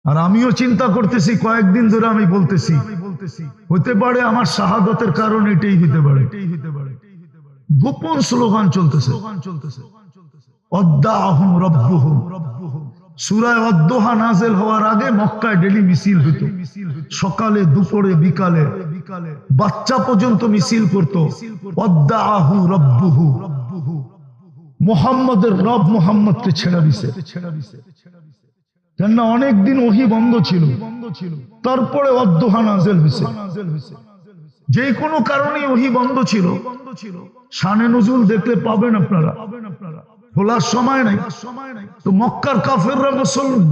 আর আমিও চিন্তা করতেছি, কয়েকদিন ধরে আমি বলতেছি হতে পারে আমার শাহাদাতের কারণ এটাই হতে পারে। গোপন স্লোগান চলতেছে, অদ্দাহুম রব্বুহুম। সূরা অদ্দোহা নাযিল হওয়ার আগে মক্কায় ডেলি মিছিল হতো, সকালে দুপুরে বিকালে, বাচ্চা পর্যন্ত মিছিল করতো, অদ্দাহু রব্বুহু, মুহাম্মদের রব মুহাম্মদকে ছেড়ে দিছে। কেননা অনেকদিন ওহী বন্ধ ছিল, তারপরে অদ্দোহা নাযিল হয়েছে। যে কোনো কারণে ওহী বন্ধ ছিল। শানে নুজুল দেখলে পাবেন আপনারা, খোলার সময় নাই। তো মক্কার কাফেররা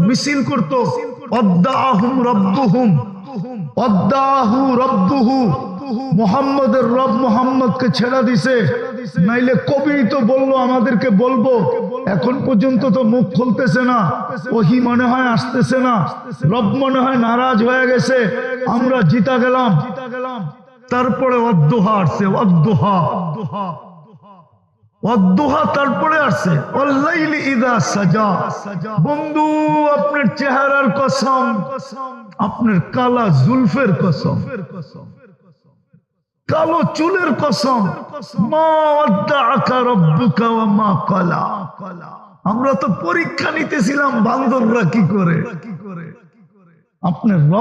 মিছিল করতো, অদ্দাহুম রব্বুহুম, অদ্দাহু রব্বুহু, মুহাম্মদের রব মুহাম্মদকে ছেড়ে দিছে। নাইলে কবি তো বললো আমাদেরকে বলবো, এখন পর্যন্ত তো মুখ খুলতেছে না, ওহী মনে হয় আসতেছে না, রব মনে হয় নারাজ হয়ে গেছে, আমরা জিতা গেলাম। তারপরে অদ্দোহা আসছে, অদ্দোহা, অদ্দোহা তারপরে আসছে ওয়াল্লাইলি ইযা সাজা। বন্ধু, আপনার চেহারার কসম, আপনার কালা জুলফের কসম, কালো চুলের কসম, মা ওয়াদ্দাআকা রাব্বুকা ওয়া মা ক্বালা। আমরা তো পরীক্ষা নিতেছিলাম বান্দররা কি করে, আপনার রব